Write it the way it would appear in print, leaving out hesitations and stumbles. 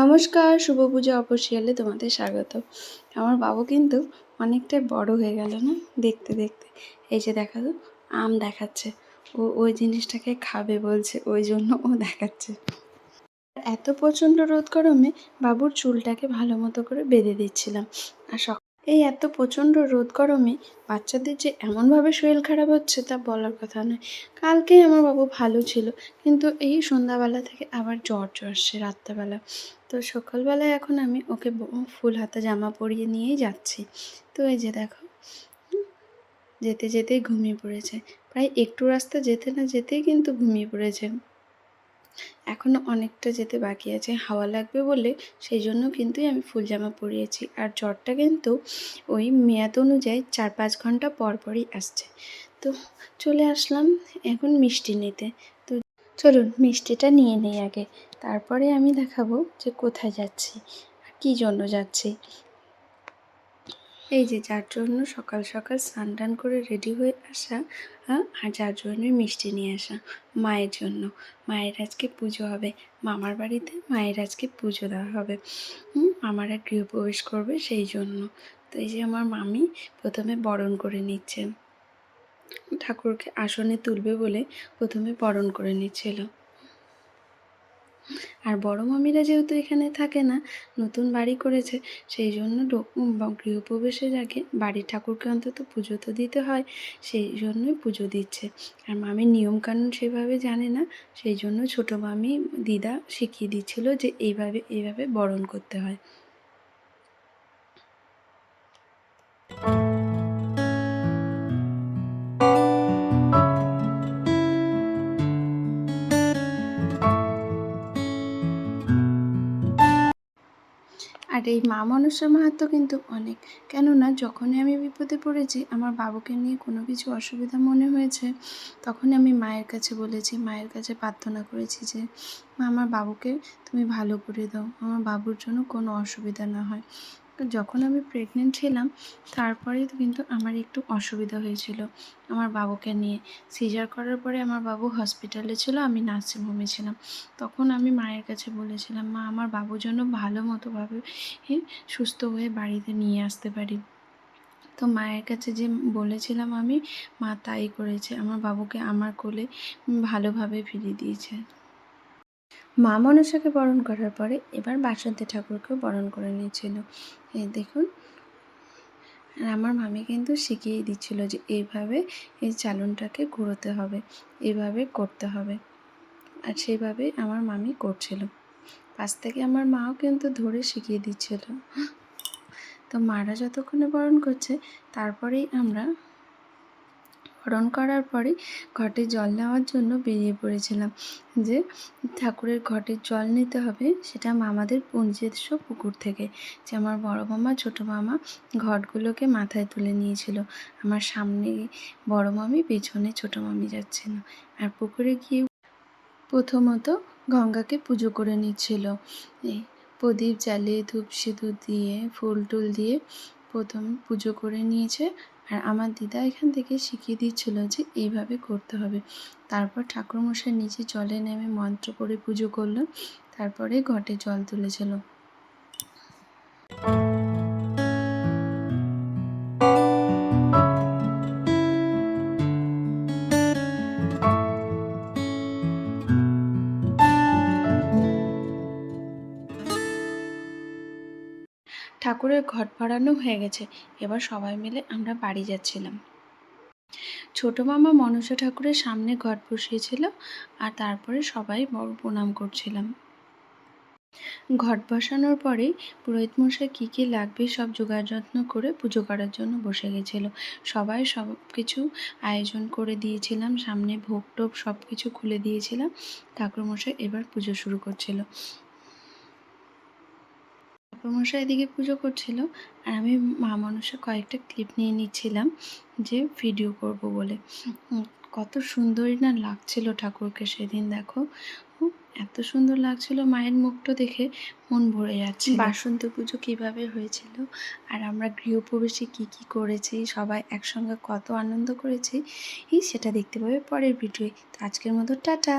নমস্কার, শুভ পূজা অফিসিয়ালে তোমাদের স্বাগত। আমার বাবু কিন্তু অনেকটাই বড় হয়ে গেল না দেখতে দেখতে। এই যে দেখা তো আম দেখাচ্ছে, ও ওই জিনিসটাকে খাবে বলছে, ওই জন্য ও দেখাচ্ছে। এত প্রচণ্ড রোদ গরমে বাবুর চুলটাকে ভালো মতো করে বেঁধে দিচ্ছিলাম। আর এই এত প্রচণ্ড রোদ গরমে বাচ্চাদের যে এমনভাবে শরীর খারাপ হচ্ছে তা বলার কথা নয়। কালকে আমার বাবু ভালো ছিল, কিন্তু এই সন্ধ্যাবেলা থেকে আবার জ্বর আসছে রাত্রেবেলা। তো সকালবেলায় এখন আমি ওকে ফুল হাতা জামা পরিয়ে নিয়েই যাচ্ছি। তো এই যে দেখো, যেতে যেতেই ঘুমিয়ে পড়েছে। প্রায় একটু রাস্তা যেতে না যেতেই কিন্তু ঘুমিয়ে পড়েছে। এখনও অনেকটা যেতে বাকি আছে, হাওয়া লাগবে বলে সেই জন্য কিন্তু আমি ফুল জামা পরিয়েছি। আর জ্বরটা কিন্তু ওই মেয়াদ অনুযায়ী 4-5 ঘন্টা পর পরই আসছে। তো চলে আসলাম এখন মিষ্টি নিতে। তো চলুন মিষ্টিটা নিয়ে নিই আগে, তারপরে আমি দেখাবো যে কোথায় যাচ্ছি আর কী জন্য যাচ্ছি। এই যে যার জন্য সকাল সকাল স্নান টান করে রেডি হয়ে আসা, আর যার জন্যই মিষ্টি নিয়ে আসা, মায়ের জন্য। মায়ের আজকে পুজো হবে মামার বাড়িতে, মায়ের আজকে পুজো দেওয়া হবে। মামারা গৃহপ্রবেশ করবে সেই জন্য। তো এই যে আমার মামি প্রথমে বরণ করে নিচ্ছেন, ঠাকুরকে আসনে তুলবে বলে প্রথমে বরণ করে নিচ্ছিল। আর বড় মামিরা যেহেতু এখানে থাকে না, নতুন বাড়ি করেছে, সেই জন্য গৃহপ্রবেশের আগে বাড়ির ঠাকুরকে অন্তত পুজো তো দিতে হয়, সেই জন্যই পুজো দিচ্ছে। আর মামি নিয়মকানুন সেভাবে জানে না, সেই জন্য ছোটো মামি দিদা শিখিয়ে দিচ্ছিল যে এইভাবে এইভাবে বরণ করতে হয়। আর এই মা মনসার মাহাত্ম্য কিন্তু অনেক। কেননা যখনই আমি বিপদে পড়েছি, আমার বাবুকে নিয়ে কোনো কিছু অসুবিধা মনে হয়েছে, তখন আমি মায়ের কাছে বলেছি, মায়ের কাছে প্রার্থনা করেছি যে মা, আমার বাবুকে তুমি ভালো করে দাও, আমার বাবুর জন্য কোনো অসুবিধা না হয়। তো যখন আমি প্রেগনেন্ট ছিলাম, তারপরে কিন্তু আমার একটু অসুবিধা হয়েছিল আমার বাবুকে নিয়ে। সিজার করার পরে আমার বাবু হসপিটালে ছিল, আমি নার্সিং হোমে ছিলাম। তখন আমি মায়ের কাছে বলেছিলাম, মা, আমার বাবুর জন্য ভালো মতোভাবে সুস্থ হয়ে বাড়িতে নিয়ে আসতে পারি। তো মায়ের কাছে যে বলেছিলাম আমি, মা তাই করেছে, আমার বাবুকে আমার কোলে ভালোভাবে ফিরিয়ে দিয়েছে। মা মনসাকে বরণ করার পরে এবার বাসন্তী ঠাকুরকেও বরণ করে নিয়েছিল। এই দেখুন, আর আমার মামি কিন্তু শিখিয়ে দিচ্ছিল যে এইভাবে এই চালনটাকে ঘুরোতে হবে, এইভাবে করতে হবে। আর সেইভাবেই আমার মামি করছিল। পাশ থেকে আমার মাও কিন্তু ধরে শিখিয়ে দিচ্ছিল। তো মারা যতক্ষণে বরণ করছে, তারপরেই আমরা বরণ করার পরে ঘটে জল নেওয়ার জন্য বেরিয়ে পড়েছিলাম। যে ঠাকুরের ঘটের জল নিতে হবে, সেটা মামাদের নিজস্ব পুকুর থেকে। যে আমার বড় মামা ছোটো মামা ঘটগুলোকে মাথায় তুলে নিয়েছিল। আমার সামনে বড় মামি, পেছনে ছোটো মামি যাচ্ছিল। আর পুকুরে গিয়ে প্রথমত গঙ্গাকে পুজো করে নিচ্ছিল। এই প্রদীপ জ্বালিয়ে ধূপ সিঁদুর দিয়ে ফুল টুল দিয়ে প্রথম পুজো করে নিয়েছে। আর আমার দিদা এখান থেকে শিখিয়ে দিচ্ছিল যে এইভাবে করতে হবে। তারপর ঠাকুরমশাই নিচে জলে নেমে মন্ত্র করে পুজো করলো, তারপরে ঘটে জল তুলেছিল। ঠাকুরের ঘট ভরানো হয়ে গেছে, এবার সবাই মিলে আমরা বাড়ি যাচ্ছিলাম। ছোটো মামা মনসা ঠাকুরের সামনে ঘট বসিয়েছিল, আর তারপরে সবাই বড় প্রণাম করছিলাম। ঘট বসানোর পরেই পুরোহিত মশাই কী কী লাগবে সব জোগাড় যত্ন করে পুজো করার জন্য বসে গেছিল। সবাই সব কিছু আয়োজন করে দিয়েছিলাম, সামনে ভোগ টোপ সব কিছু খুলে দিয়েছিলাম। ঠাকুরমশাই এবার পুজো শুরু করছিল। ঠাকুরমশাই এদিকে পুজো করছিল, আর আমি মা মনসা কয়েকটা ক্লিপ নিয়ে নিচ্ছিলাম যে ভিডিও করব বলে। কত সুন্দরই না লাগছিল ঠাকুরকে সেদিন, দেখো এত সুন্দর লাগছিল, মায়ের মুখটা দেখে মন ভরে যাচ্ছে। বাসন্তী পুজো কীভাবে হয়েছিল আর আমরা গৃহপ্রবেশে কী কী করেছি, সবাই একসঙ্গে কত আনন্দ করেছি, সেটা দেখতে পাবে পরের ভিডিওয়ে। তো আজকের মতো টাটা।